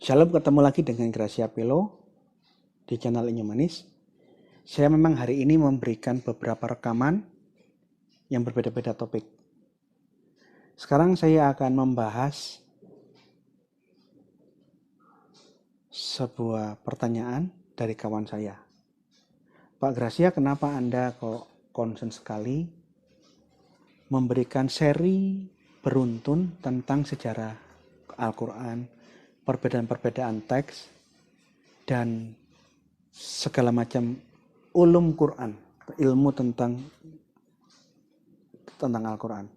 Shalom, ketemu lagi dengan Gracia Pelo di channel Inyo Manis. Saya memang hari ini memberikan beberapa rekaman yang berbeda-beda topik. Sekarang saya akan membahas sebuah pertanyaan dari kawan saya. Pak Gracia, kenapa Anda kok concern sekali memberikan seri beruntun tentang sejarah Al-Quran, perbedaan-perbedaan teks, dan segala macam ulum Quran, ilmu tentang Al-Quran.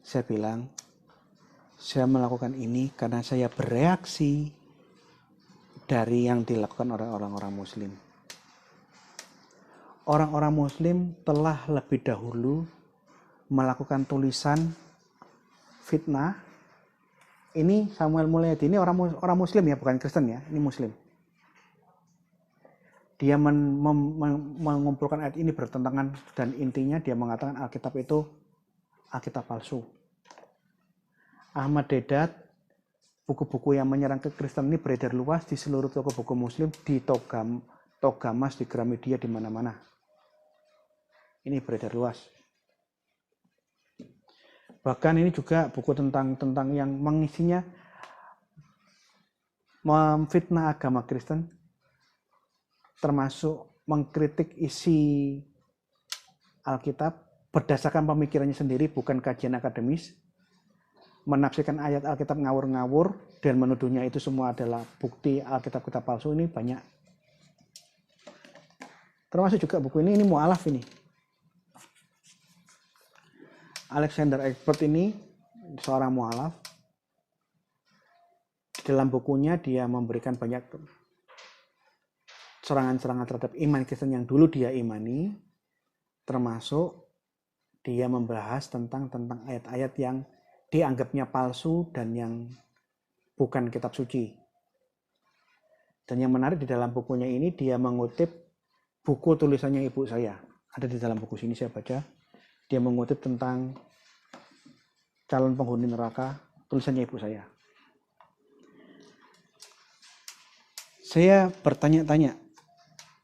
Saya bilang, saya melakukan ini karena saya bereaksi dari yang dilakukan oleh orang-orang Muslim. Orang-orang Muslim telah lebih dahulu melakukan tulisan fitnah. Ini Samuel Mulyadi, ini orang Muslim ya, bukan Kristen ya, ini Muslim. Dia mengumpulkan ayat ini bertentangan dan intinya dia mengatakan Alkitab itu Alkitab palsu. Ahmad Deedat, buku-buku yang menyerang ke Kristen ini beredar luas di seluruh toko buku Muslim, di Togamas, di Gramedia, di mana-mana. Ini beredar luas. Bahkan ini juga buku tentang yang mengisinya memfitnah agama Kristen, termasuk mengkritik isi Alkitab berdasarkan pemikirannya sendiri, bukan kajian akademis, menafsirkan ayat Alkitab ngawur-ngawur dan menuduhnya itu semua adalah bukti Alkitab-kitab palsu. Ini banyak. Termasuk juga buku ini mu'alaf ini. Alexander Egbert ini seorang mu'alaf. Di dalam bukunya dia memberikan banyak serangan-serangan terhadap iman Kristen yang dulu dia imani, termasuk dia membahas tentang ayat-ayat yang dianggapnya palsu dan yang bukan kitab suci. Dan yang menarik di dalam bukunya ini dia mengutip buku tulisannya ibu saya. Ada di dalam buku sini saya baca. Dia mengutip tentang calon penghuni neraka, tulisannya ibu saya. Saya bertanya-tanya.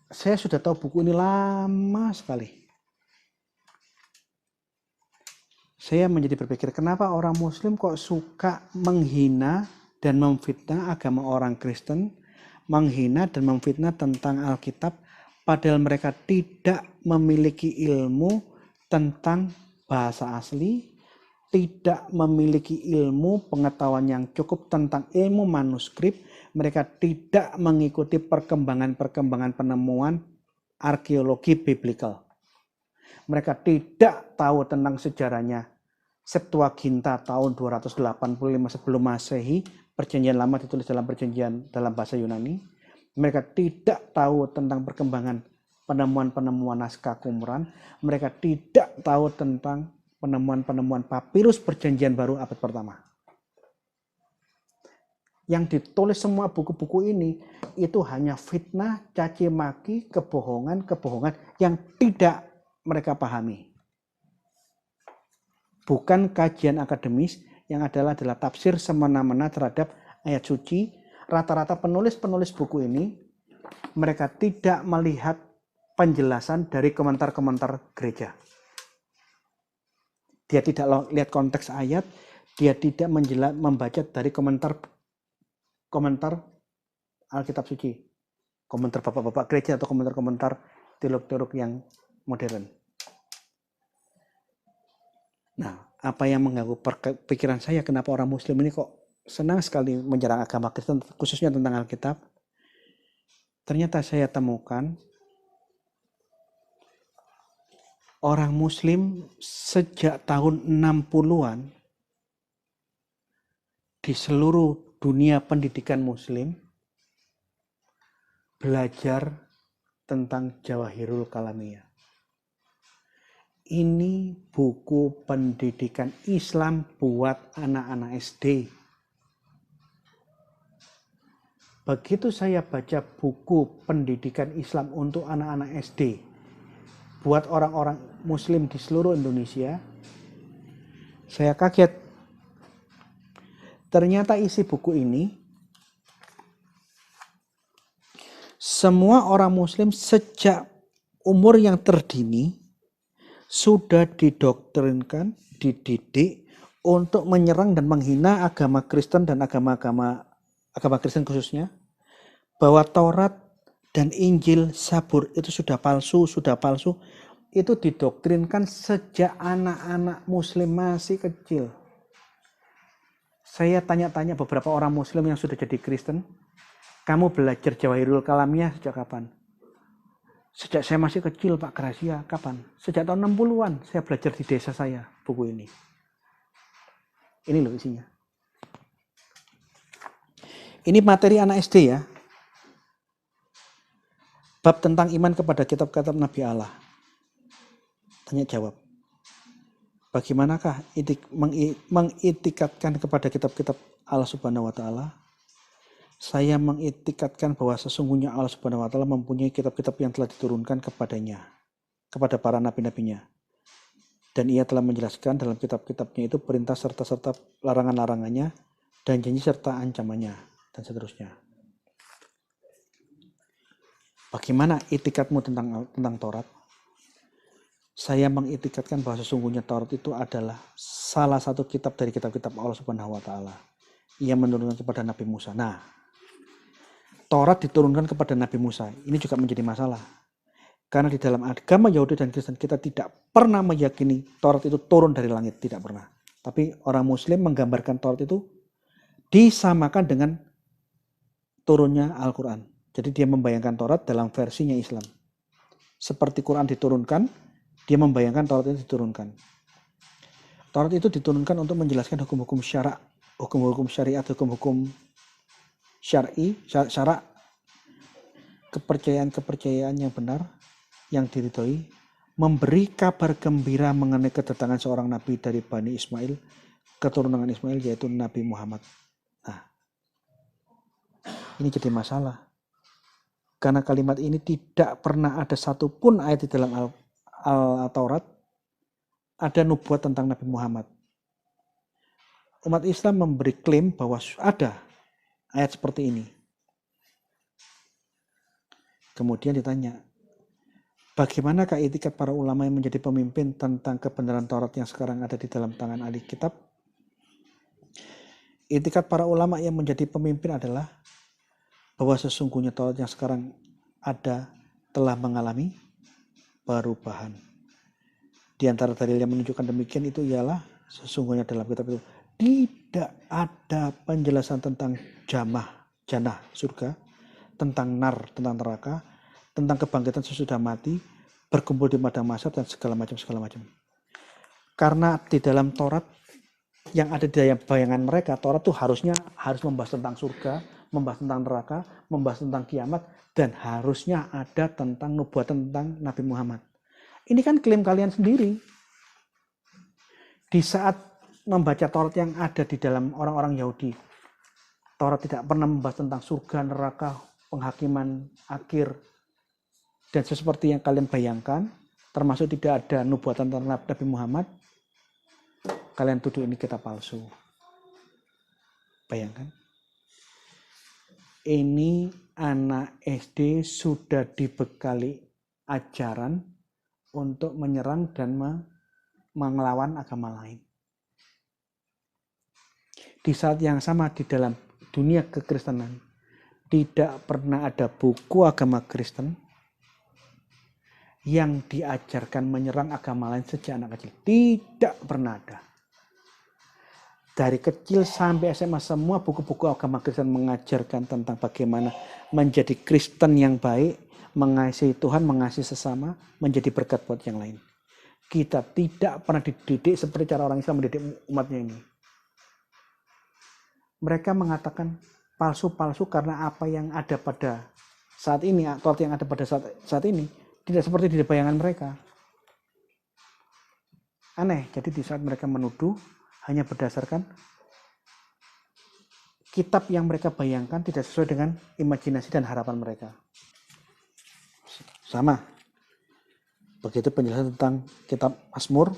Saya sudah tahu buku ini lama sekali. Saya menjadi berpikir, kenapa orang Muslim kok suka menghina dan memfitnah agama orang Kristen, menghina dan memfitnah tentang Alkitab, padahal mereka tidak memiliki ilmu tentang bahasa asli, tidak memiliki ilmu pengetahuan yang cukup tentang ilmu manuskrip, mereka tidak mengikuti perkembangan penemuan arkeologi biblikal. Mereka tidak tahu tentang sejarahnya Septuaginta tahun 285 sebelum Masehi, perjanjian lama ditulis dalam bahasa Yunani. Mereka tidak tahu tentang perkembangan penemuan naskah Qumran. Mereka tidak tahu tentang penemuan papirus perjanjian baru abad pertama. Yang ditulis semua buku-buku ini itu hanya fitnah, caci maki, kebohongan yang tidak mereka pahami. Bukan kajian akademis yang adalah tafsir semena-mena terhadap ayat suci. Rata-rata penulis buku ini mereka tidak melihat penjelasan dari komentar-komentar gereja. Dia tidak lihat konteks ayat, dia tidak membaca dari komentar Alkitab suci, komentar bapak-bapak gereja atau komentar teolog-teolog yang modern. Nah, apa yang mengganggu pikiran saya, kenapa orang Muslim ini kok senang sekali menyerang agama Kristen, khususnya tentang Alkitab? Ternyata saya temukan orang Muslim sejak tahun 60-an di seluruh dunia pendidikan Muslim belajar tentang Jawahirul Kalamiyah. Ini buku pendidikan Islam buat anak-anak SD. Begitu saya baca buku pendidikan Islam untuk anak-anak SD, buat orang-orang Muslim di seluruh Indonesia, saya kaget. Ternyata isi buku ini, semua orang Muslim sejak umur yang terdini sudah didoktrinkan, dididik untuk menyerang dan menghina agama Kristen dan agama Kristen khususnya, bahwa Taurat dan Injil, Zabur itu sudah palsu. Itu didoktrinkan sejak anak-anak Muslim masih kecil. Saya tanya-tanya beberapa orang Muslim yang sudah jadi Kristen, kamu belajar Jawahirul Kalamiyah sejak kapan? Sejak saya masih kecil, Pak Gracia. Kapan? Sejak tahun 60-an saya belajar di desa saya buku ini. Ini loh isinya. Ini materi anak SD ya. Bab tentang iman kepada kitab-kitab Nabi Allah. Tanya jawab. Bagaimanakah mengitikatkan kepada kitab-kitab Allah Subhanahu wa taala? Saya mengitikatkan bahwa sesungguhnya Allah Subhanahu wa taala mempunyai kitab-kitab yang telah diturunkan kepadanya, kepada para nabi-nabinya. Dan ia telah menjelaskan dalam kitab-kitabnya itu perintah serta larangan-larangannya dan janji serta ancamannya dan seterusnya. Bagaimana itikatmu tentang Taurat? Saya mengitikatkan bahwa sesungguhnya Taurat itu adalah salah satu kitab dari kitab-kitab Allah Subhanahu wa taala. Ia menurunkan kepada Nabi Musa. Nah, Taurat diturunkan kepada Nabi Musa. Ini juga menjadi masalah. Karena di dalam agama Yahudi dan Kristen kita tidak pernah meyakini Taurat itu turun dari langit, tidak pernah. Tapi orang Muslim menggambarkan Taurat itu disamakan dengan turunnya Al-Quran. Jadi dia membayangkan Taurat dalam versinya Islam. Seperti Quran diturunkan, dia membayangkan Taurat itu diturunkan. Taurat itu diturunkan untuk menjelaskan hukum-hukum syara, hukum-hukum syariat, hukum-hukum syara, kepercayaan yang benar, yang diridhoi, memberi kabar gembira mengenai kedatangan seorang nabi dari Bani Ismail, keturunan Ismail, yaitu Nabi Muhammad. Nah, ini jadi masalah. Karena kalimat ini tidak pernah ada satupun ayat di dalam Al-Taurat ada nubuat tentang Nabi Muhammad. Umat Islam memberi klaim bahwa ada ayat seperti ini. Kemudian ditanya, bagaimanakah etikat para ulama yang menjadi pemimpin tentang kebenaran Taurat yang sekarang ada di dalam tangan ahli kitab? Etikat para ulama yang menjadi pemimpin adalah bahwa sesungguhnya Taurat yang sekarang ada telah mengalami perubahan. Di antara dalil yang menunjukkan demikian itu ialah sesungguhnya dalam kitab itu tidak ada penjelasan tentang jannah surga, tentang nar, tentang neraka, tentang kebangkitan sesudah mati, berkumpul di padang mahsyar dan segala macam. Karena di dalam Taurat yang ada di dalam bayangan mereka, Taurat itu harus membahas tentang surga, membahas tentang neraka, membahas tentang kiamat, dan harusnya ada tentang nubuatan tentang Nabi Muhammad. Ini kan klaim kalian sendiri. Di saat membaca Taurat yang ada di dalam orang-orang Yahudi, Taurat tidak pernah membahas tentang surga, neraka, penghakiman akhir, dan seperti yang kalian bayangkan, termasuk tidak ada nubuatan tentang Nabi Muhammad, kalian tuduh ini kitab palsu. Bayangkan. Ini anak SD sudah dibekali ajaran untuk menyerang dan melawan agama lain. Di saat yang sama di dalam dunia kekristenan tidak pernah ada buku agama Kristen yang diajarkan menyerang agama lain sejak anak kecil. Tidak pernah ada. Dari kecil sampai SMA semua buku-buku agama Kristen mengajarkan tentang bagaimana menjadi Kristen yang baik, mengasihi Tuhan, mengasihi sesama, menjadi berkat buat yang lain. Kita tidak pernah dididik seperti cara orang Islam mendidik umatnya ini. Mereka mengatakan palsu-palsu karena apa yang ada pada saat ini, atau yang ada pada saat ini tidak seperti di bayangan mereka. Aneh, jadi di saat mereka menuduh hanya berdasarkan kitab yang mereka bayangkan tidak sesuai dengan imajinasi dan harapan mereka. Sama. Begitu penjelasan tentang kitab Mazmur.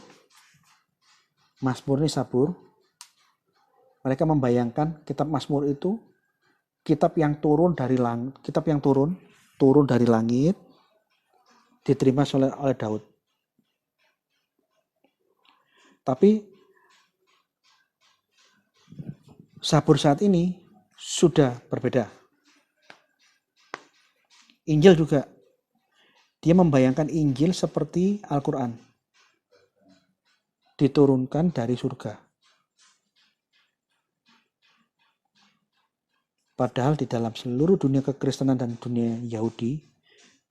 Mazmur ini Sabur. Mereka membayangkan kitab Mazmur itu kitab yang turun dari langit, turun dari langit, diterima oleh Daud. Tapi Zabur saat ini sudah berbeda. Injil juga. Dia membayangkan Injil seperti Al-Quran. Diturunkan dari surga. Padahal di dalam seluruh dunia kekristenan dan dunia Yahudi,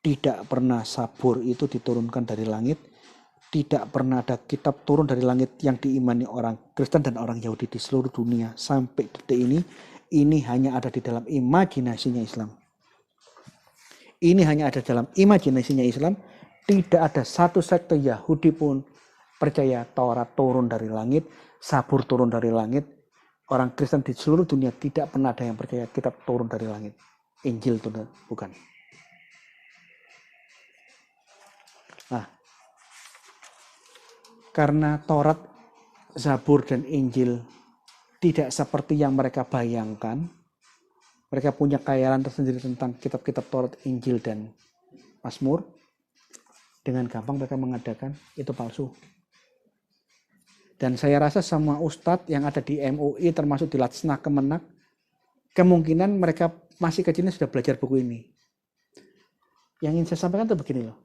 tidak pernah Zabur itu diturunkan dari langit. Tidak pernah ada kitab turun dari langit yang diimani orang Kristen dan orang Yahudi di seluruh dunia. Sampai detik ini hanya ada di dalam imajinasinya Islam. Ini hanya ada dalam imajinasinya Islam. Tidak ada satu sekte Yahudi pun percaya Taurat turun dari langit, Zabur turun dari langit. Orang Kristen di seluruh dunia tidak pernah ada yang percaya kitab turun dari langit. Injil turun, bukan. Nah, karena Taurat, Zabur, dan Injil tidak seperti yang mereka bayangkan, mereka punya khayalan tersendiri tentang kitab-kitab Taurat, Injil, dan Mazmur, dengan gampang mereka mengadakan itu palsu. Dan saya rasa semua ustadz yang ada di MUI termasuk di Latsnah Kemenak, kemungkinan mereka masih kecilnya sudah belajar buku ini. Yang ingin saya sampaikan itu begini loh.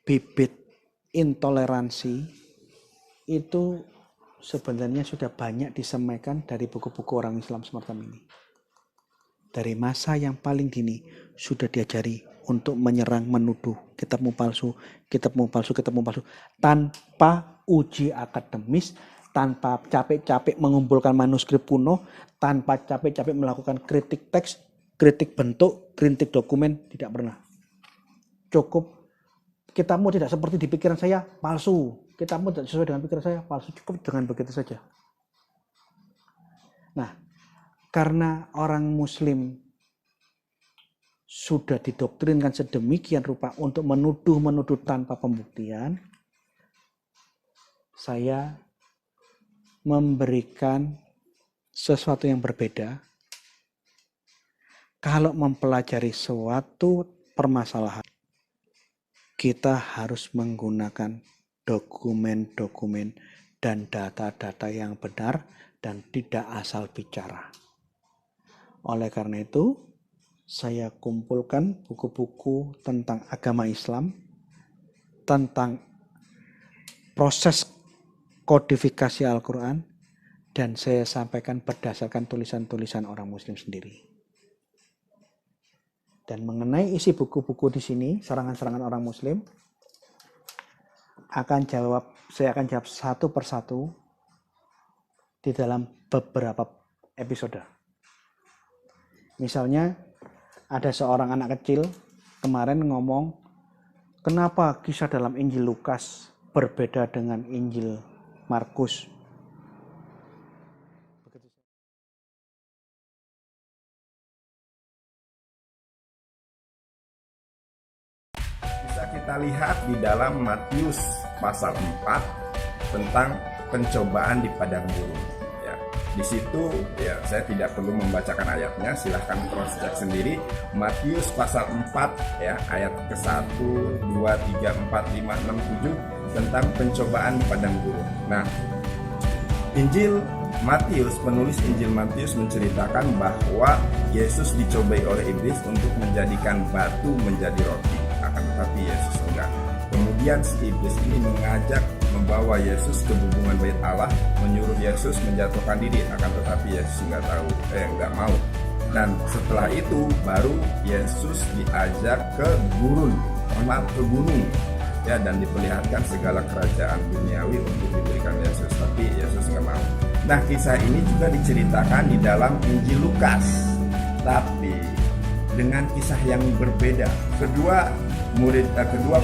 Bibit intoleransi itu sebenarnya sudah banyak disemaikan dari buku-buku orang Islam semacam ini. Dari masa yang paling dini sudah diajari untuk menyerang, menuduh kitabmu palsu, tanpa uji akademis, tanpa capek-capek mengumpulkan manuskrip kuno, tanpa capek-capek melakukan kritik teks, kritik bentuk, kritik dokumen, tidak pernah. Cukup kitabmu tidak seperti di pikiran saya, palsu. Kitabmu tidak sesuai dengan pikiran saya, palsu. Cukup dengan begitu saja. Nah, karena orang Muslim sudah didoktrinkan sedemikian rupa untuk menuduh tanpa pembuktian, saya memberikan sesuatu yang berbeda. Kalau mempelajari suatu permasalahan, kita harus menggunakan dokumen-dokumen dan data-data yang benar dan tidak asal bicara. Oleh karena itu, saya kumpulkan buku-buku tentang agama Islam, tentang proses kodifikasi Al-Quran, dan saya sampaikan berdasarkan tulisan-tulisan orang Muslim sendiri. Dan mengenai isi buku-buku di sini, serangan-serangan orang Muslim, saya akan jawab satu persatu di dalam beberapa episode. Misalnya, ada seorang anak kecil kemarin ngomong, kenapa kisah dalam Injil Lukas berbeda dengan Injil Markus? Bisa kita lihat di dalam Matius pasal 4 tentang pencobaan di padang gurun. Di situ ya saya tidak perlu membacakan ayatnya, silahkan cross check sendiri. Matius pasal 4 ya ayat ke-1, 2, 3, 4, 5, 6, 7 tentang pencobaan di padang gurun. Nah, Injil Matius, penulis Injil Matius menceritakan bahwa Yesus dicobai oleh iblis untuk menjadikan batu menjadi roti, akan tetapi Yesus enggak. Kemudian si iblis ini membawa Yesus ke hubungan bait Allah, menyuruh Yesus menjatuhkan diri, akan tetapi Yesus enggak mau. Dan setelah itu baru Yesus diajak ke gunung ya, dan diperlihatkan segala kerajaan duniawi untuk diberikan Yesus, tapi Yesus enggak mau. Nah, kisah ini juga diceritakan di dalam Injil Lukas, tapi dengan kisah yang berbeda. Kedua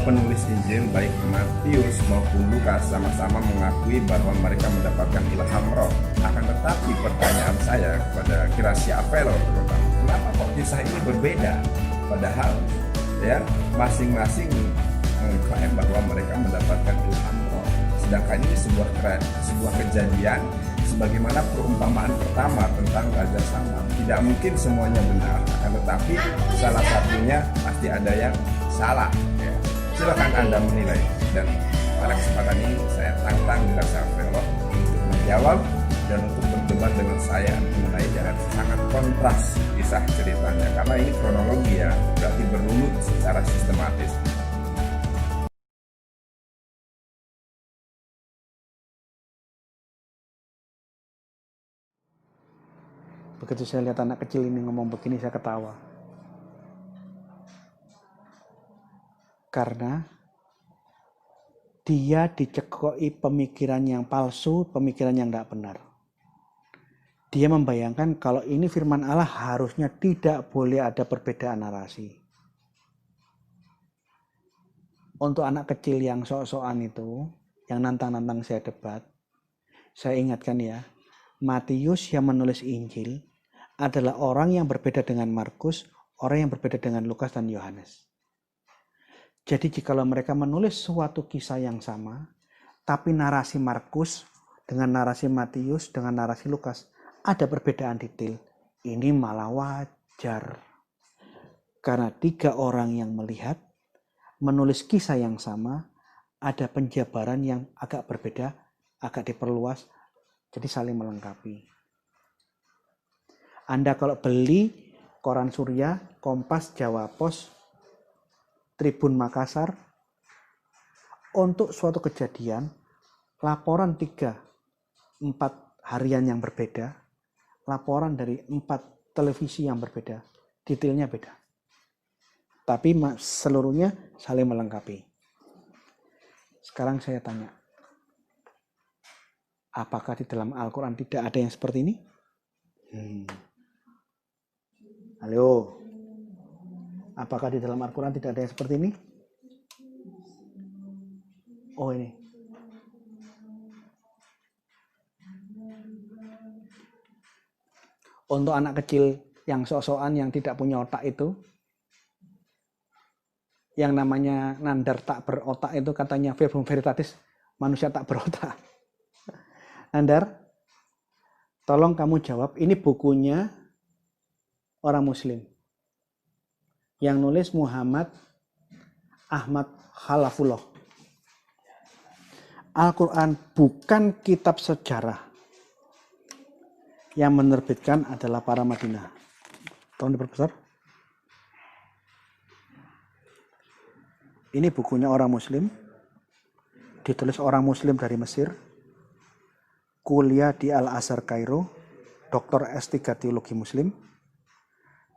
penulis Injil baik Matius maupun Lukas sama-sama mengakui bahwa mereka mendapatkan ilham roh. Akan tetapi pertanyaan saya kepada Gracia Apelo terutama, kenapa kok kisah ini berbeda? Padahal ya masing-masing mengklaim bahwa mereka mendapatkan ilham roh. Sedangkan ini sebuah kejadian sebagaimana perumpamaan pertama tentang Raja Salman. Tidak mungkin semuanya benar, akan tetapi salah satunya pasti ada yang salah. Ya. Silakan Anda menilai. Dan pada kesempatan ini saya tantang Dr. Velo untuk menjawab dan untuk berdebat dengan saya mengenai jalan sangat kontras kisah ceritanya, karena ini kronologi ya, berarti berunut secara sistematis. Begitu saya lihat anak kecil ini ngomong begini, saya ketawa. Karena dia dicekoi pemikiran yang palsu, pemikiran yang tidak benar. Dia membayangkan kalau ini firman Allah harusnya tidak boleh ada perbedaan narasi. Untuk anak kecil yang sok-sokan itu, yang nantang-nantang saya debat, saya ingatkan ya, Matius yang menulis Injil adalah orang yang berbeda dengan Markus, orang yang berbeda dengan Lukas dan Yohanes. Jadi jikalau mereka menulis suatu kisah yang sama, tapi narasi Markus dengan narasi Matius dengan narasi Lukas ada perbedaan detail, ini malah wajar. Karena 3 orang yang melihat menulis kisah yang sama, ada penjabaran yang agak berbeda, agak diperluas, jadi saling melengkapi. Anda kalau beli koran Surya, Kompas, Jawa Pos, Tribun Makassar, untuk suatu kejadian, laporan 3-4 harian yang berbeda, laporan dari 4 televisi yang berbeda, detailnya beda. Tapi seluruhnya saling melengkapi. Sekarang saya tanya, apakah di dalam Al-Quran tidak ada yang seperti ini? Halo, apakah di dalam Al-Quran tidak ada yang seperti ini? Oh ini. Untuk anak kecil yang sok-sokan, yang tidak punya otak itu, yang namanya Nandar tak berotak itu katanya verbum veritatis, manusia tak berotak. Nandar, tolong kamu jawab, ini bukunya orang Muslim. Yang nulis Muhammad Ahmad Khalafullah. Al-Quran bukan kitab sejarah. Yang menerbitkan adalah para Madinah. Tolong diperbesar. Ini bukunya orang Muslim. Ditulis orang Muslim dari Mesir. Kuliah di Al-Azhar Kairo. Dr. S3 Teologi Muslim.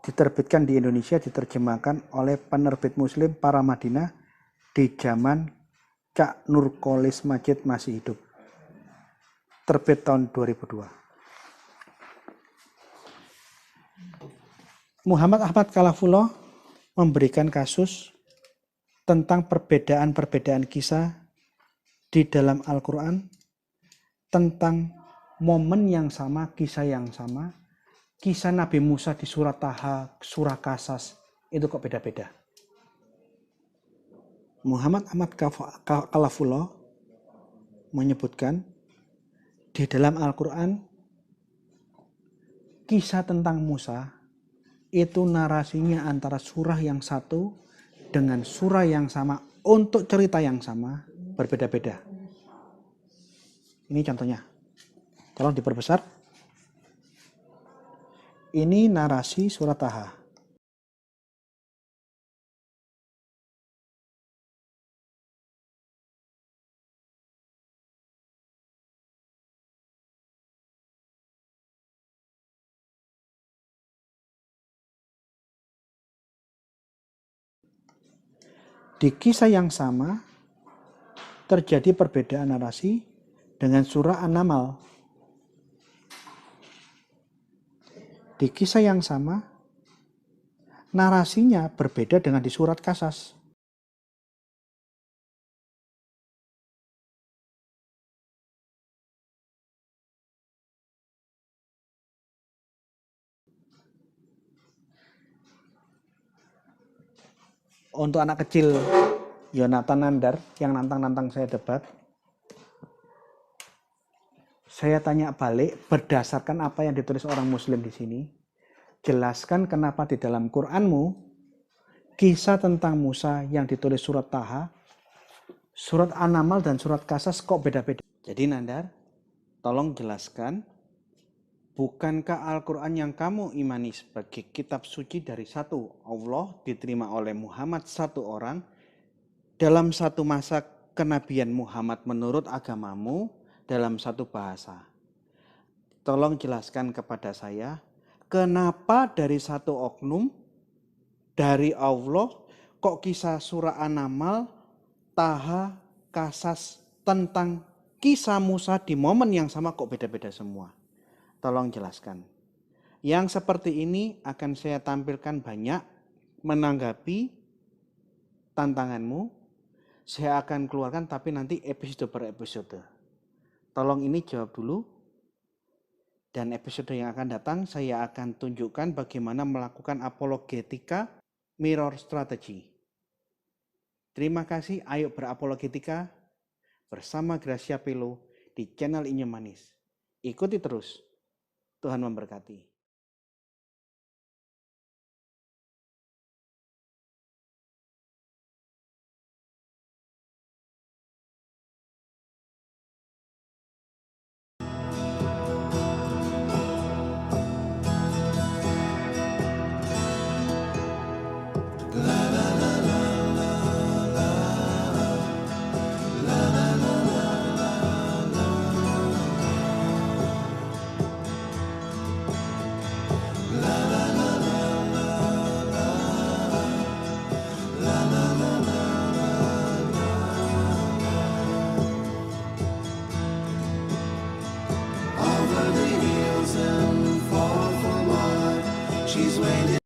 Diterbitkan di Indonesia, diterjemahkan oleh penerbit Muslim para Madinah di zaman Cak Nurkolis Majid masih hidup. Terbit tahun 2002. Muhammad Ahmad Khalafullah memberikan kasus tentang perbedaan-perbedaan kisah di dalam Al-Quran, tentang momen yang sama, kisah yang sama. Kisah Nabi Musa di surat Taha, surah Kasas, itu kok beda-beda. Muhammad Ahmad Khalafullah menyebutkan di dalam Al-Quran, kisah tentang Musa itu narasinya antara surah yang satu dengan surah yang sama untuk cerita yang sama berbeda-beda. Ini contohnya. Tolong diperbesar. Ini narasi surat Taha. Di kisah yang sama terjadi perbedaan narasi dengan surah An-Naml. Di kisah yang sama, narasinya berbeda dengan di surat Kasas. Untuk anak kecil Yonatan Nandar yang nantang-nantang saya debat. Saya tanya balik berdasarkan apa yang ditulis orang muslim di sini. Jelaskan kenapa di dalam Qur'anmu kisah tentang Musa yang ditulis surat Taha, surat An-Naml dan surat Qasas kok beda-beda. Jadi Nandar, tolong jelaskan, bukankah Al-Quran yang kamu imani sebagai kitab suci dari satu Allah diterima oleh Muhammad satu orang dalam satu masa kenabian Muhammad menurut agamamu dalam satu bahasa? Tolong jelaskan kepada saya, kenapa dari satu oknum dari Allah kok kisah surah An-Naml, Taha, Qasas tentang kisah Musa di momen yang sama kok beda-beda semua? Tolong jelaskan. Yang seperti ini akan saya tampilkan banyak menanggapi tantanganmu. Saya akan keluarkan tapi nanti episode per episode. Tolong ini jawab dulu. Dan episode yang akan datang saya akan tunjukkan bagaimana melakukan apologetika mirror strategy. Terima kasih, ayo berapologetika bersama Gracia Pelo di channel Inyo Manis. Ikuti terus. Tuhan memberkati.